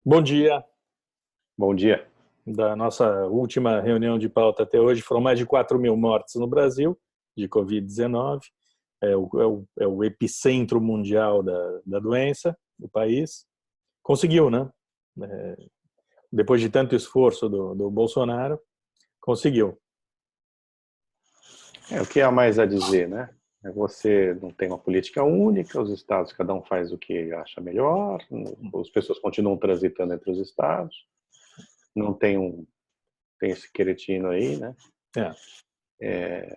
Bom dia. Bom dia. Da nossa última reunião de pauta até hoje, foram mais de 4.000 mortes no Brasil de Covid-19. É o epicentro mundial da doença, do país. Conseguiu, né? Depois de tanto esforço do Bolsonaro, conseguiu. O que há mais a dizer, né? Você não tem uma política única, os estados, cada um faz o que acha melhor, as pessoas continuam transitando entre os estados, não tem esse queretino aí, né? É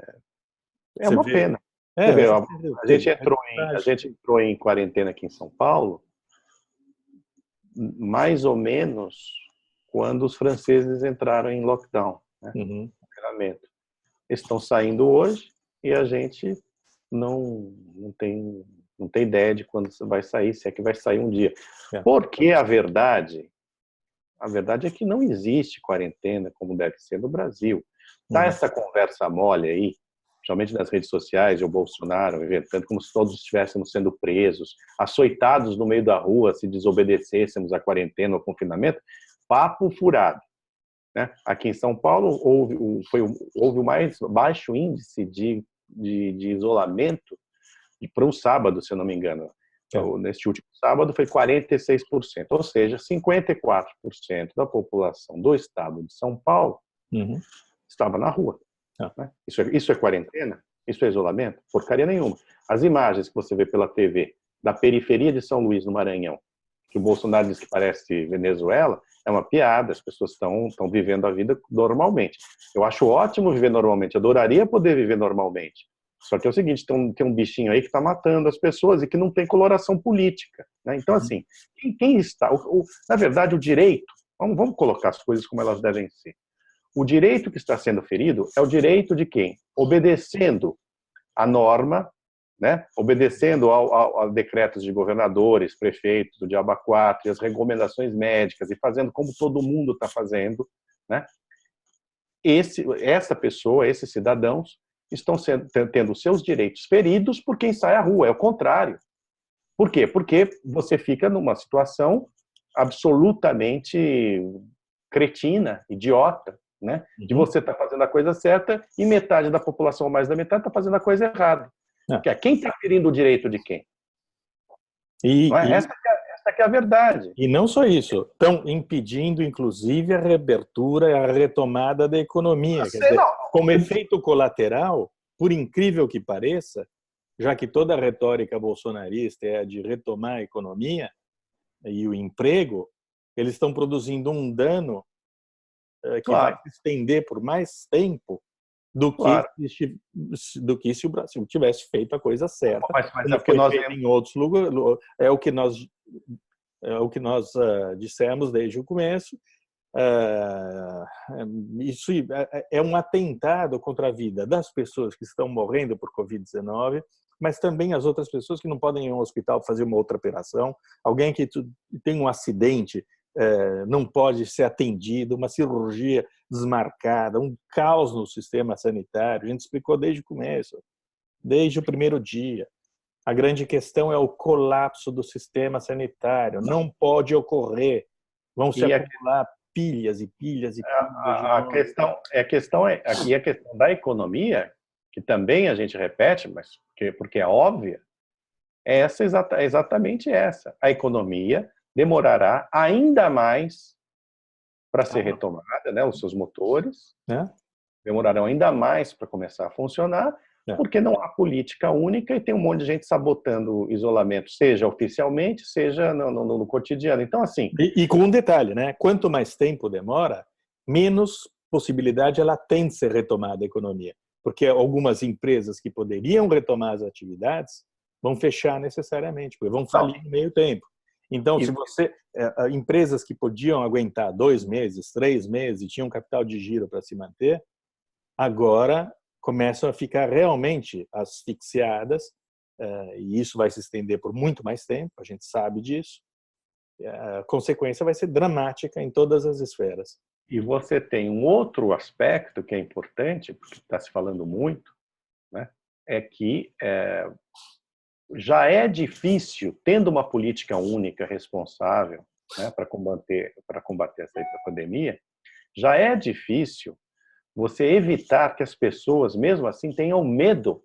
Você uma vê. pena. Você vê, a Acho gente entrou em quarentena aqui em São Paulo, mais ou menos quando os franceses entraram em lockdown, né? Confinamento. Eles estão saindo hoje e a gente não tem ideia de quando vai sair, se é que vai sair um dia. Porque a verdade é que não existe quarentena como deve ser no Brasil. Tá essa conversa mole aí, principalmente nas redes sociais, o Bolsonaro inventando como se todos estivéssemos sendo presos, açoitados no meio da rua se desobedecêssemos a quarentena ou confinamento, papo furado. Né? Aqui em São Paulo houve o mais baixo índice de isolamento para um sábado, se eu não me engano. Neste último sábado foi 46%, ou seja, 54% da população do estado de São Paulo estava na rua. Né? Isso é quarentena? Isso é isolamento? Porcaria nenhuma. As imagens que você vê pela TV da periferia de São Luís, no Maranhão, que o Bolsonaro diz que parece Venezuela, é uma piada, as pessoas estão vivendo a vida normalmente. Eu acho ótimo viver normalmente, adoraria poder viver normalmente. Só que é o seguinte, tem um bichinho aí que está matando as pessoas e que não tem coloração política. Né? Então, assim, quem está... na verdade, o direito, vamos colocar as coisas como elas devem ser. O direito que está sendo ferido é o direito de quem? Obedecendo a norma, né? Obedecendo a decretos de governadores, prefeitos, do Diabo 4, e as recomendações médicas, e fazendo como todo mundo está fazendo, né? Essa pessoa, esses cidadãos, estão tendo seus direitos feridos por quem sai à rua, é o contrário. Por quê? Porque você fica numa situação absolutamente cretina, idiota, né? De você estar fazendo a coisa certa e metade da população, ou mais da metade, está fazendo a coisa errada. Quem está ferindo o direito de quem? Essa que é a verdade. E não só isso, estão impedindo, inclusive, a reabertura e a retomada da economia. Quer dizer, como efeito colateral, por incrível que pareça, já que toda a retórica bolsonarista é a de retomar a economia e o emprego, eles estão produzindo um dano que vai se estender por mais tempo do que se o Brasil tivesse feito a coisa certa. Mas é porque nós em outros lugares, é o que nós dissemos desde o começo. Isso é um atentado contra a vida das pessoas que estão morrendo por Covid-19, mas também as outras pessoas que não podem ir ao hospital fazer uma outra operação, alguém que tem um acidente não pode ser atendido, uma cirurgia desmarcada, um caos no sistema sanitário. A gente explicou desde o começo, desde o primeiro dia. A grande questão é o colapso do sistema sanitário. Não pode ocorrer. Vão se acumular pilhas e pilhas e pilhas. A questão da economia, que também a gente repete, mas porque é óbvia, é exatamente essa. A economia demorará ainda mais para ser retomada, né? Os seus motores demorarão ainda mais para começar a funcionar, porque não há política única e tem um monte de gente sabotando o isolamento, seja oficialmente, seja no cotidiano. Então, assim... E com um detalhe, né? Quanto mais tempo demora, menos possibilidade ela tem de ser retomada a economia. Porque algumas empresas que poderiam retomar as atividades vão fechar necessariamente, porque vão falir no meio tempo. Então, se empresas que podiam aguentar 2 meses, 3 meses, e tinham capital de giro para se manter, agora começam a ficar realmente asfixiadas, e isso vai se estender por muito mais tempo, a gente sabe disso. A consequência vai ser dramática em todas as esferas. E você tem um outro aspecto que é importante, porque está se falando muito, né? É que já é difícil, tendo uma política única responsável, né, para combater essa pandemia, já é difícil você evitar que as pessoas, mesmo assim, tenham medo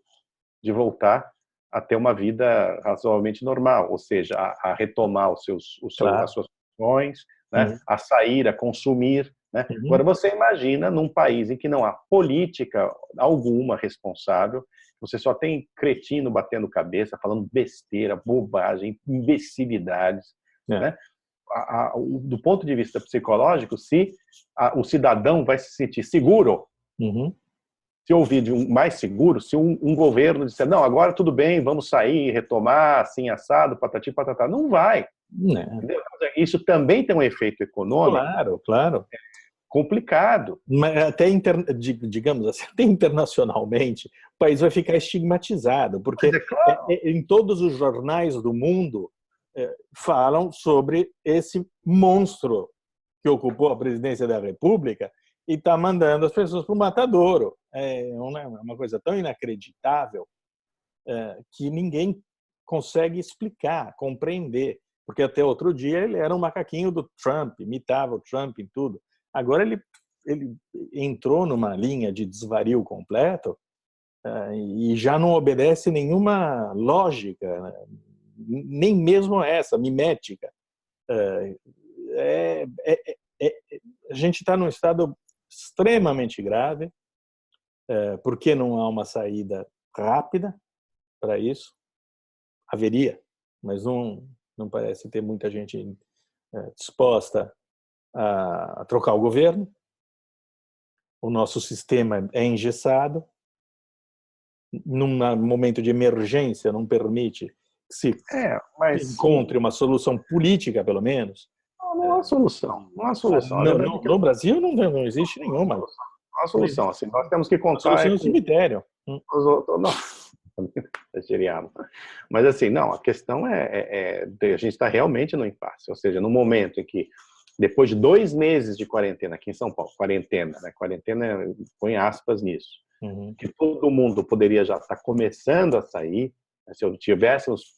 de voltar a ter uma vida razoavelmente normal, ou seja, a retomar Claro. as suas funções, né, a sair, a consumir. Né? Agora, você imagina num país em que não há política alguma responsável, você só tem cretino batendo cabeça, falando besteira, bobagem, imbecilidades. Né? Do ponto de vista psicológico, se o cidadão vai se sentir seguro, se ouvir de mais seguro, se um governo disser, não, agora tudo bem, vamos sair, retomar, assim, assado, patati, patatá, não vai. Entendeu? Isso também tem um efeito econômico. Claro, claro. Complicado. Mas até, digamos assim, até internacionalmente, o país vai ficar estigmatizado, porque claro. Em todos os jornais do mundo falam sobre esse monstro que ocupou a presidência da República e está mandando as pessoas para o matadouro. É uma coisa tão inacreditável que ninguém consegue explicar, compreender. Porque até outro dia ele era um macaquinho do Trump, imitava o Trump em tudo. Agora ele entrou numa linha de desvario completo e já não obedece nenhuma lógica, né? Nem mesmo essa, mimética. A gente está num estado extremamente grave, porque não há uma saída rápida para isso. Haveria, mas não parece ter muita gente disposta a trocar o governo. O nosso sistema é engessado. Num momento de emergência, não permite que se encontre uma solução política, pelo menos. Não há solução. Não há solução. No Brasil não existe nenhuma. Não há solução. Assim, nós temos que contar... A solução é o cemitério. Não. Mas assim, não, a questão a gente está realmente no impasse, ou seja, no momento em que, depois de 2 meses de quarentena aqui em São Paulo, quarentena, né? Quarentena põe aspas nisso, que todo mundo poderia já estar começando a sair, né? Se tivéssemos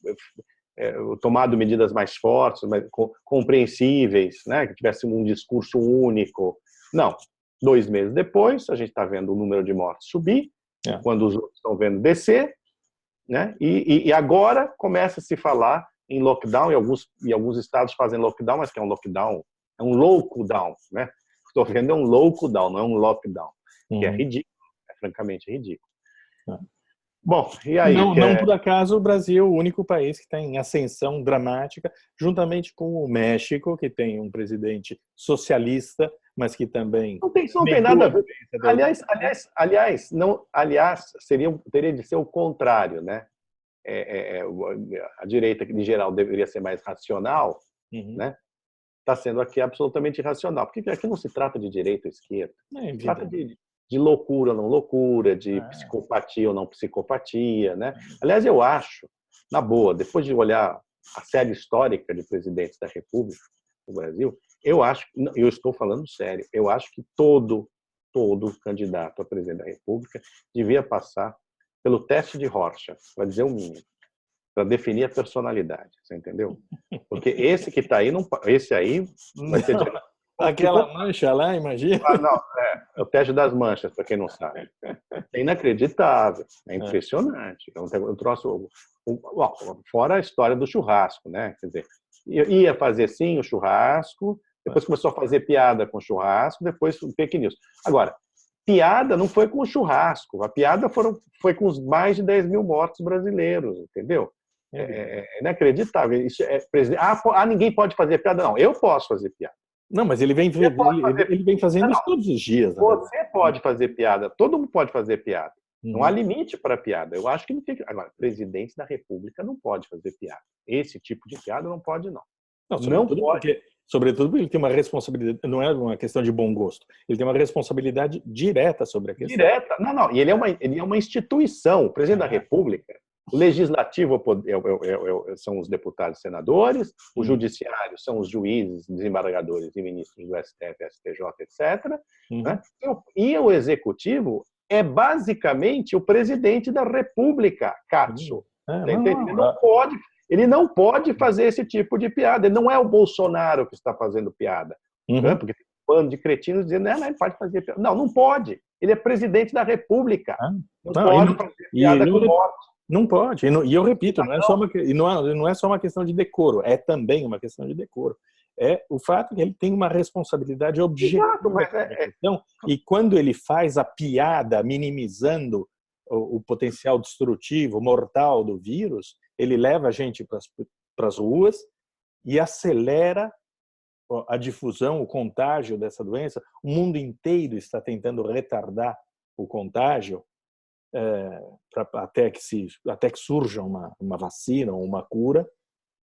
tomado medidas mais fortes, mais compreensíveis, né? Que tivéssemos um discurso único. Não, 2 meses depois, a gente está vendo o número de mortes subir, quando os outros estão vendo descer, né? E agora começa a se falar em lockdown, e alguns estados fazem lockdown, mas que é um lockdown, é um lockdown, né? Estou vendo, é um lockdown, não é um lockdown, que é ridículo, francamente ridículo. Bom, e aí? Não por acaso o Brasil é o único país que está em ascensão dramática, juntamente com o México, que tem um presidente socialista, mas que também... Não tem nada a ver. Aliás, teria de ser o contrário, né? A direita, que em geral deveria ser mais racional, né? Está sendo aqui absolutamente irracional. Porque aqui não se trata de direita ou esquerda. Se trata de loucura ou não loucura, de psicopatia ou não psicopatia, né? Aliás, eu acho, na boa, depois de olhar a série histórica de presidentes da República do Brasil, eu estou falando sério, eu acho que todo candidato a presidente da República devia passar pelo teste de Rorschach, para dizer o mínimo, para definir a personalidade, você entendeu? Porque esse que está aí, esse aí vai ser... Aquela mancha lá, imagina? É o teste das manchas, para quem não sabe. É inacreditável, é impressionante. É um troço... Fora a história do churrasco, né? Quer dizer, ia fazer sim o churrasco, depois começou a fazer piada com o churrasco, depois fake news. Agora, piada não foi com o churrasco, a piada foi com os mais de 10 mil mortos brasileiros, entendeu? É inacreditável. Isso ninguém pode fazer piada. Não, eu posso fazer piada. Não, mas ele vem fazendo isso todos os dias. Você pode fazer piada, todo mundo pode fazer piada. Não há limite para piada. Eu acho que não fica. Agora, presidente da República não pode fazer piada. Esse tipo de piada não pode, não. Não pode. Sobretudo porque ele tem uma responsabilidade, não é uma questão de bom gosto, ele tem uma responsabilidade direta sobre a questão. Direta? Não. E ele é uma instituição. O presidente da República, o legislativo são os deputados e senadores, o judiciário são os juízes, desembargadores e ministros do STF, STJ, etc. Né? E o executivo é basicamente o presidente da República, Katsu. Ele não pode. Ele não pode fazer esse tipo de piada. Ele não é o Bolsonaro que está fazendo piada. Né? Porque tem um bando de cretinos dizendo, não, ele pode fazer piada. Não, não pode. Ele é presidente da República. Não pode fazer piada com morte. Não pode. E eu repito, não é só uma questão de decoro, é também uma questão de decoro. É o fato que ele tem uma responsabilidade objetiva. Então, e quando ele faz a piada minimizando o potencial destrutivo, mortal do vírus, ele leva a gente para as ruas e acelera a difusão, o contágio dessa doença. O mundo inteiro está tentando retardar o contágio até que surja uma vacina ou uma cura.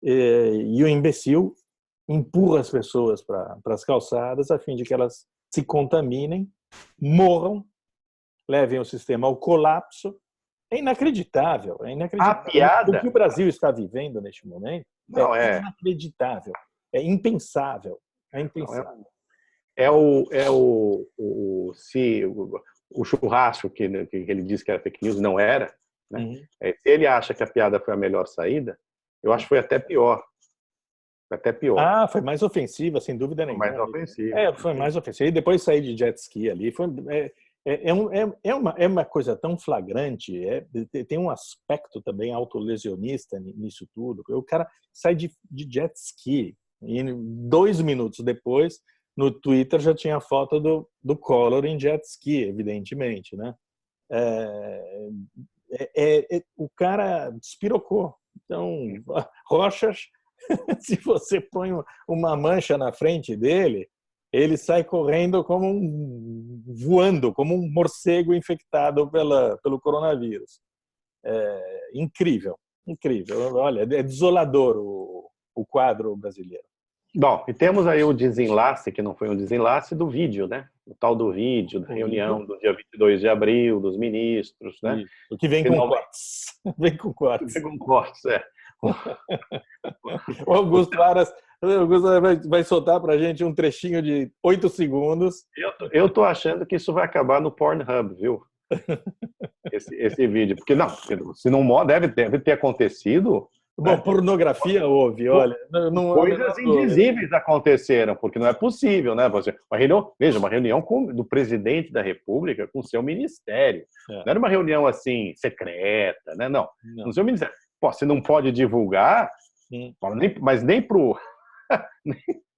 E o imbecil empurra as pessoas para as calçadas a fim de que elas se contaminem, morram, levem o sistema ao colapso. É inacreditável. É inacreditável. A piada... O que o Brasil está vivendo neste momento é inacreditável. É impensável. É impensável. O churrasco que ele disse que era fake news não era, né? Se ele acha que a piada foi a melhor saída, eu acho que foi até pior. Foi mais ofensiva, sem dúvida nenhuma. Mais ofensiva. Foi mais ofensiva. E depois sair de jet ski ali. É uma coisa tão flagrante. Tem um aspecto também autolesionista nisso tudo. O cara sai de jet ski e 2 minutos depois, no Twitter, já tinha a foto do Collor em jet ski, evidentemente, né? O cara despirocou. Então, Rochas, se você põe uma mancha na frente dele, ele sai correndo voando, como um morcego infectado pelo coronavírus. Incrível, incrível. Olha, é desolador o quadro brasileiro. Bom, e temos aí o desenlace, que não foi um desenlace, do vídeo, né? O tal do vídeo, da reunião do dia 22 de abril, dos ministros, né? O que vem com cortes. Vem com cortes. Vem com cortes, O Augusto Aras vai soltar para a gente um trechinho de 8 segundos. Eu tô achando que isso vai acabar no Pornhub, viu? Esse vídeo. Porque se não deve ter acontecido... Bom, pornografia houve, olha. Coisas indizíveis aconteceram, porque não é possível, né? Uma reunião do presidente da República com o seu ministério. Não era uma reunião assim, secreta, né? Não. No seu ministério. Você não pode divulgar, mas nem pro...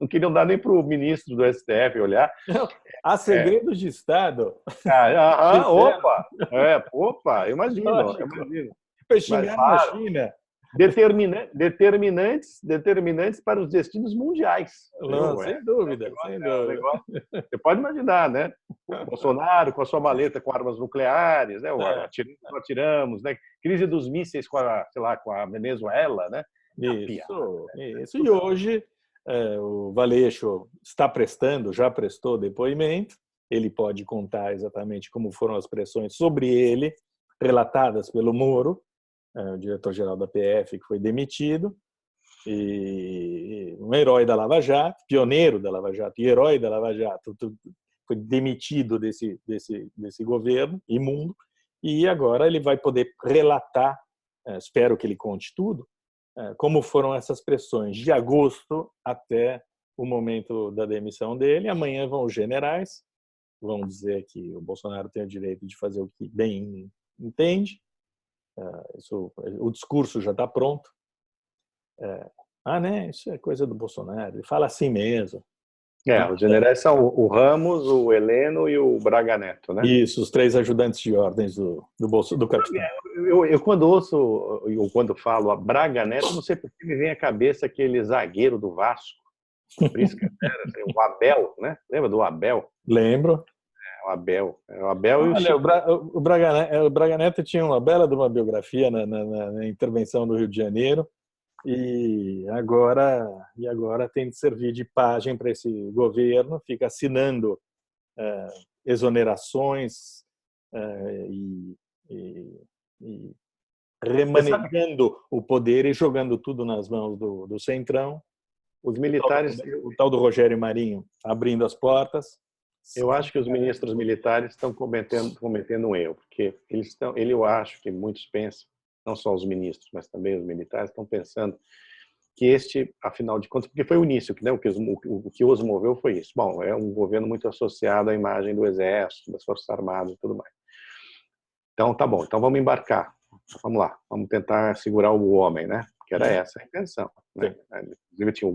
Não queriam dar nem pro ministro do STF olhar. Há segredos de Estado. Opa, imagino. Foi xingar na China. Determinantes para os destinos mundiais. Não, sem dúvida. Você pode imaginar, né? O Bolsonaro com a sua maleta com armas nucleares, né? Atiramos, né? Crise dos mísseis com a Venezuela, né? Isso. E hoje o Valeixo já prestou depoimento. Ele pode contar exatamente como foram as pressões sobre ele, relatadas pelo Moro, o diretor-geral da PF, que foi demitido, e um herói da Lava Jato, pioneiro da Lava Jato e herói da Lava Jato, foi demitido desse governo imundo, e agora ele vai poder relatar, espero que ele conte tudo, como foram essas pressões de agosto até o momento da demissão dele. Amanhã vão os generais, vão dizer que o Bolsonaro tem o direito de fazer o que bem entende. O discurso já está pronto. Né? Isso é coisa do Bolsonaro. Ele fala assim mesmo. Os generais são o Ramos, o Heleno e o Braga Neto, né? Isso, os 3 ajudantes de ordens do capitão. Eu quando ouço, ou quando falo a Braga Neto, não sei por que me vem à cabeça aquele zagueiro do Vasco. Por isso que o Abel, né? Lembra do Abel? Lembro. O Abel. Olha, o Braga Neto tinha uma bela de uma biografia na intervenção no Rio de Janeiro, e agora tem de servir de página para esse governo, fica assinando exonerações e remanejando o poder e jogando tudo nas mãos do Centrão. Os militares... O tal do Rogério Marinho abrindo as portas. Eu acho que os ministros militares estão cometendo um erro, porque eu acho que muitos pensam, não só os ministros, mas também os militares, estão pensando que este, afinal de contas, porque foi o início, né, o que os moveu foi isso. Bom, é um governo muito associado à imagem do Exército, das Forças Armadas e tudo mais. Então, tá bom, então vamos embarcar. Vamos lá, vamos tentar segurar o homem, né? Que era essa a intenção. Né? Inclusive tinha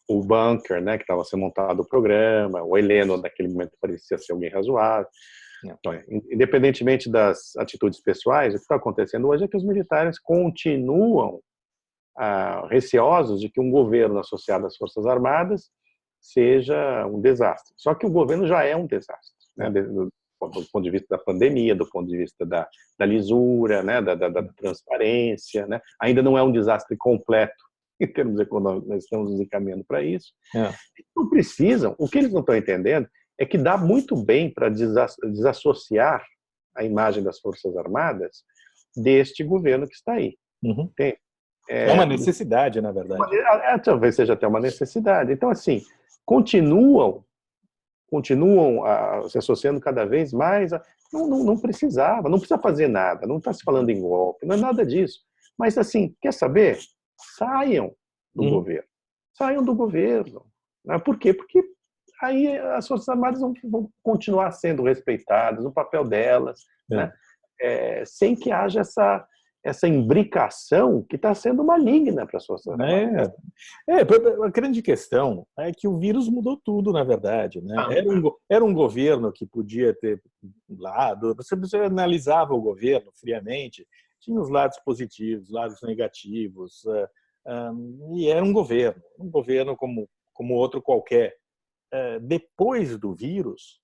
o bunker, né, que estava sendo montado o programa, o Heleno, naquele momento, parecia ser alguém razoável. Então, independentemente das atitudes pessoais, o que está acontecendo hoje é que os militares continuam receosos de que um governo associado às Forças Armadas seja um desastre. Só que o governo já é um desastre, né? Do ponto de vista da pandemia, do ponto de vista da lisura, né? da transparência, né? Ainda não é um desastre completo em termos econômicos, nós estamos nos encaminhando para isso. Não precisam, o que eles não estão entendendo é que dá muito bem para desassociar a imagem das Forças Armadas deste governo que está aí. Entende? É uma necessidade, na verdade. Talvez seja até uma necessidade. Então, assim, continuam se associando cada vez mais. Não precisava, não precisa fazer nada, não está se falando em golpe, não é nada disso. Mas, assim, quer saber? Saiam do governo. Saiam do governo. Por quê? Porque aí as Forças Armadas vão continuar sendo respeitadas, o papel delas, né? Sem que haja essa imbricação que está sendo maligna para as Forças Armadas. A grande questão é que o vírus mudou tudo, na verdade. Né? Era um governo que podia ter lado, você analisava o governo friamente, tinha os lados positivos, lados negativos, e era um governo como outro qualquer. Depois do vírus,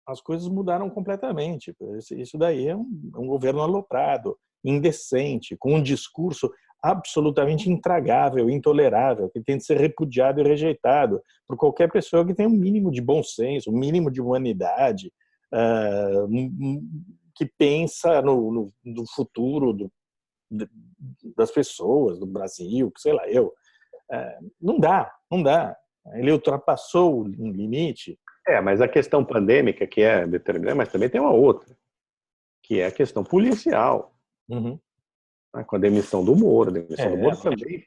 as coisas mudaram completamente. Isso daí é um governo aloprado, indecente, com um discurso absolutamente intragável, intolerável, que tem de ser repudiado e rejeitado por qualquer pessoa que tenha um mínimo de bom senso, um mínimo de humanidade, que pensa no futuro das pessoas, do Brasil, sei lá eu. Não dá. Ele ultrapassou um limite. Mas a questão pandêmica, que é determinada, mas também tem uma outra, que é a questão policial. Com a demissão do Moro. A demissão do Moro também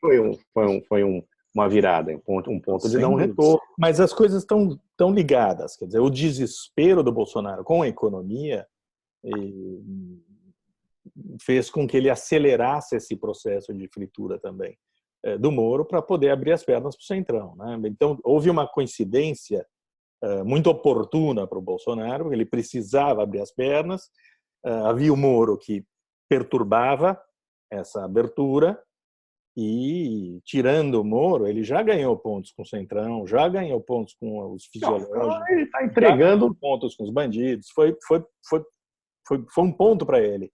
foi uma virada, um ponto de não retorno. Mas as coisas estão ligadas. Quer dizer, o desespero do Bolsonaro com a economia fez com que ele acelerasse esse processo de fritura também do Moro para poder abrir as pernas para o Centrão. Né? Então, houve uma coincidência muito oportuna para o Bolsonaro, ele precisava abrir as pernas, havia o Moro que perturbava essa abertura e, tirando o Moro, ele já ganhou pontos com o Centrão, já ganhou pontos com os fisiológicos, ele está entregando pontos com os bandidos, foi um ponto para ele.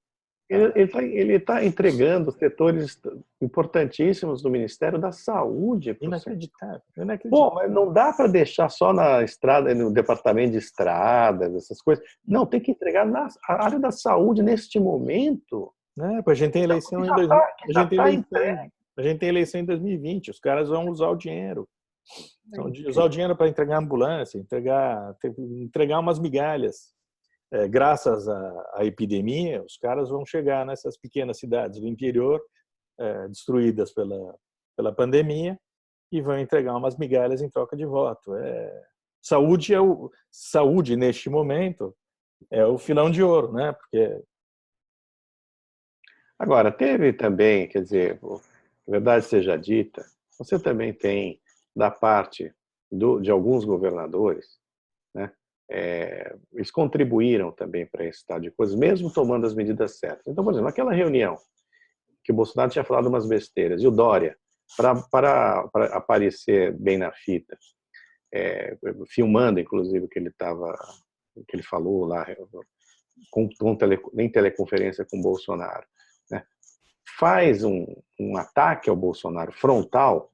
Ele está entregando setores importantíssimos do Ministério da Saúde. Inacreditável. Bom, mas não dá para deixar só na estrada, no departamento de estradas, essas coisas. Não, tem que entregar na área da saúde neste momento. A gente tem eleição em 2020. Os caras vão usar o dinheiro. Usar o dinheiro para entregar ambulância, entregar umas migalhas. Graças à epidemia, os caras vão chegar nessas pequenas cidades do interior, destruídas pela pandemia, e vão entregar umas migalhas em troca de voto. Saúde, neste momento, é o filão de ouro, né? Porque... Agora, teve também, quer dizer, verdade seja dita, você também tem, da parte de alguns governadores, né? Eles contribuíram também para esse estado de coisas, mesmo tomando as medidas certas. Então, por exemplo, naquela reunião que o Bolsonaro tinha falado umas besteiras, e o Dória, para aparecer bem na fita, filmando, inclusive, o que ele falou lá, em teleconferência com o Bolsonaro, né? Faz um ataque ao Bolsonaro frontal,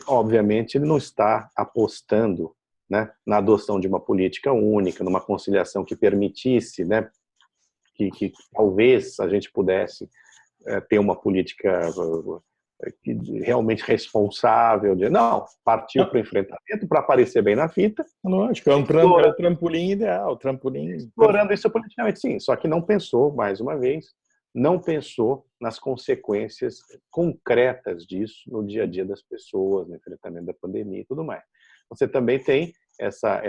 obviamente ele não está apostando, né, na adoção de uma política única, numa conciliação que permitisse, né, que talvez a gente pudesse ter uma política realmente responsável. Não, partiu para o enfrentamento, para aparecer bem na fita. Lógico, é o trampolim ideal. Explorando isso politicamente, sim, só que não pensou, mais uma vez, não pensou nas consequências concretas disso no dia a dia das pessoas, no enfrentamento da pandemia e tudo mais. Você também tem essa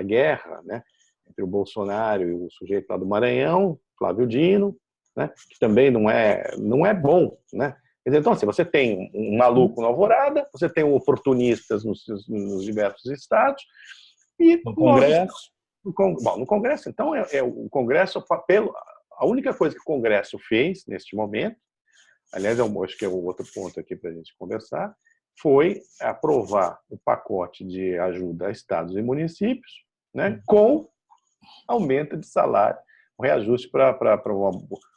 guerra, né, entre o Bolsonaro e o sujeito lá do Maranhão, Flávio Dino, né, que também não é bom, né? Então, assim, você tem um maluco no Alvorada, você tem oportunistas nos diversos estados, e no Congresso. No Congresso, então, o Congresso, a única coisa que o Congresso fez neste momento, aliás, acho que é o outro ponto aqui para a gente conversar, foi aprovar o pacote de ajuda a estados e municípios, né, com aumento de salário, um reajuste para uma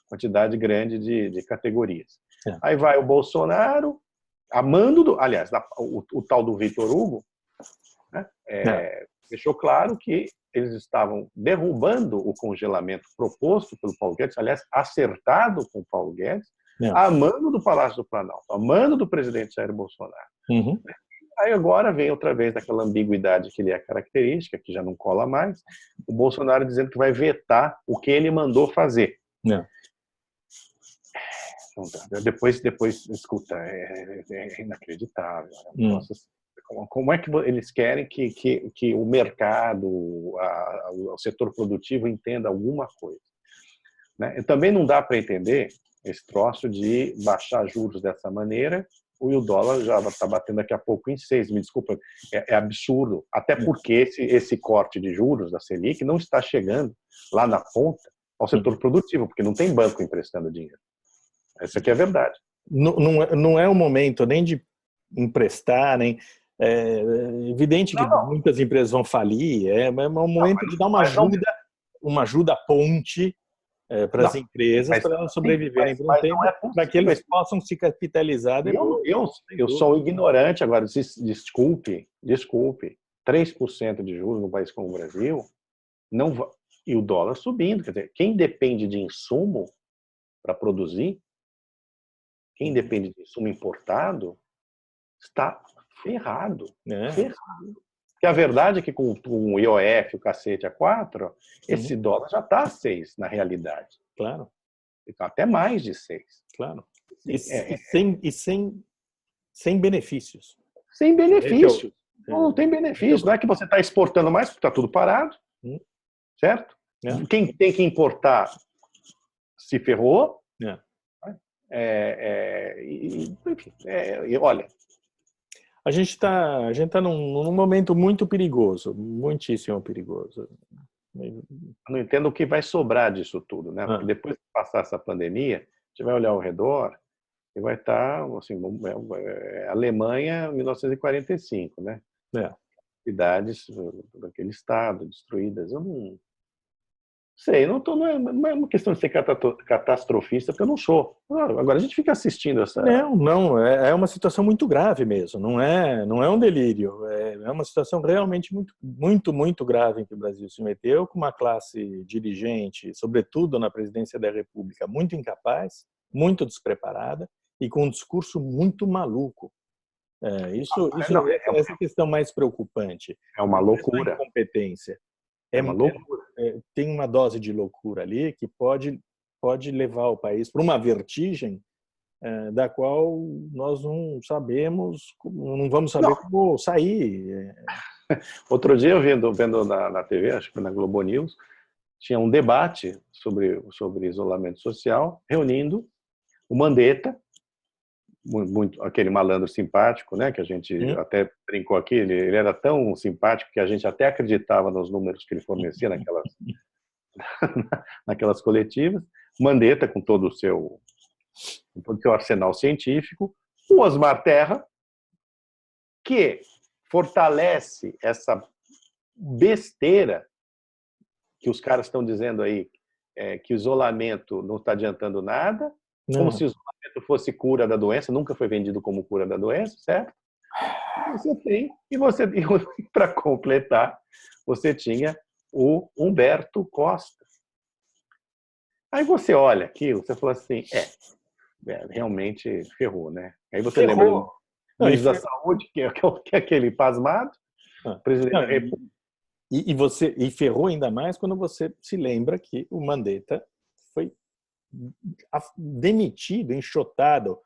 quantidade grande de categorias. Aí vai o Bolsonaro, aliás, o tal do Vitor Hugo, né, deixou claro que eles estavam derrubando o congelamento proposto pelo Paulo Guedes, aliás, acertado com o Paulo Guedes, a mando do Palácio do Planalto, a mando do presidente Jair Bolsonaro. Uhum. Aí agora vem outra vez daquela ambiguidade que lhe é característica, que já não cola mais, o Bolsonaro dizendo que vai vetar o que ele mandou fazer. Depois, escuta, é inacreditável. Nossa, como é que eles querem que o mercado, o setor produtivo entenda alguma coisa? Né? Também não dá para entender esse troço de baixar juros dessa maneira, e o dólar já está batendo daqui a pouco em 6. Me desculpa, é absurdo. Até porque esse corte de juros da Selic não está chegando lá na ponta ao setor produtivo, porque não tem banco emprestando dinheiro. Essa aqui é a verdade. Não é o momento nem de emprestar, nem... É evidente que muitas empresas vão falir, é um momento de dar uma ajuda ponte para as empresas, para elas sobreviverem por um tempo, para que eles possam se capitalizar depois. Eu sou ignorante agora, desculpe, 3% de juros num país como o Brasil, não, e o dólar subindo, quer dizer, quem depende de insumo para produzir, quem depende de insumo importado, está ferrado. Ferrado. Porque a verdade é que com o IOF, o cacete a 4, esse dólar já está a 6 na realidade. Claro. Então, até mais de 6. Claro. Sem benefícios. Sem benefícios. Não tem benefício. Não é que você está exportando mais, porque está tudo parado. Certo? Quem tem que importar se ferrou. Enfim, olha. A gente está num momento muito perigoso, muitíssimo perigoso. Eu não entendo o que vai sobrar disso tudo, né? Porque depois que passar essa pandemia, a gente vai olhar ao redor e vai estar, assim, Alemanha 1945, né? Cidades daquele estado destruídas. Eu não sei, não é uma questão de ser catastrofista, porque eu não sou. Agora a gente fica assistindo essa... Não, é uma situação muito grave mesmo, não é um delírio, é uma situação realmente muito grave em que o Brasil se meteu, com uma classe dirigente, sobretudo na presidência da República, muito incapaz, muito despreparada e com um discurso muito maluco. Essa é a questão mais preocupante. É uma loucura. Incompetência. É uma loucura. Tem uma dose de loucura ali que pode levar o país para uma vertigem da qual nós não vamos saber como sair. Outro dia, eu vendo na TV, acho que na Globo News, tinha um debate sobre isolamento social, reunindo o Mandetta, aquele malandro simpático, né, que a gente até brincou aqui, ele era tão simpático que a gente até acreditava nos números que ele fornecia naquelas coletivas. Mandetta, com todo o seu arsenal científico. O Osmar Terra, que fortalece essa besteira que os caras estão dizendo aí, que o isolamento não está adiantando nada, como se o isolamento fosse cura da doença, nunca foi vendido como cura da doença, certo? E para completar, você tinha o Humberto Costa. Aí você olha aquilo, você fala assim, realmente ferrou, né? Aí você lembra do ministro da Saúde, que é aquele pasmado, presidente da República. E ferrou ainda mais quando você se lembra que o Mandetta foi demitido, enxotado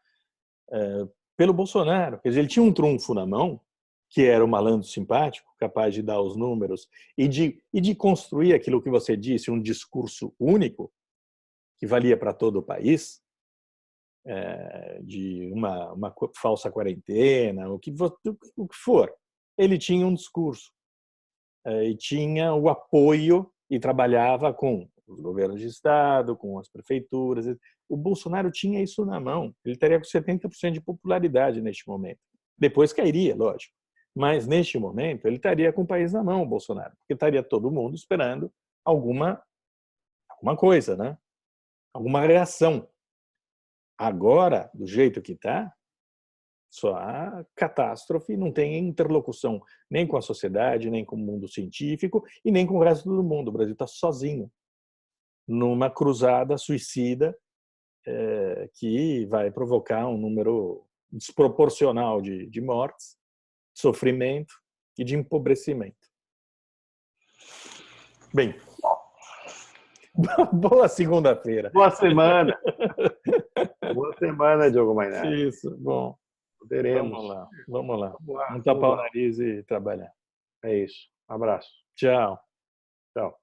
pelo Bolsonaro. Quer dizer, ele tinha um trunfo na mão, que era o malandro simpático, capaz de dar os números e de construir aquilo que você disse, um discurso único, que valia para todo o país, de uma falsa quarentena, o que for. Ele tinha um discurso e tinha o apoio e trabalhava com os governos de estado, com as prefeituras. O Bolsonaro tinha isso na mão. Ele estaria com 70% de popularidade neste momento. Depois cairia, lógico. Mas, neste momento, ele estaria com o país na mão, o Bolsonaro, porque estaria todo mundo esperando alguma coisa, né? Alguma reação. Agora, do jeito que está, só há catástrofe, não tem interlocução nem com a sociedade, nem com o mundo científico e nem com o resto do mundo. O Brasil está sozinho numa cruzada suicida que vai provocar um número desproporcional de mortes, sofrimento e de empobrecimento. Bem, boa segunda-feira. Boa semana. Boa semana, Diogo Mainardi. Isso, bom. Poderemos. Vamos lá. Vamos tapar o nariz e trabalhar. É isso. Um abraço. Tchau. Tchau.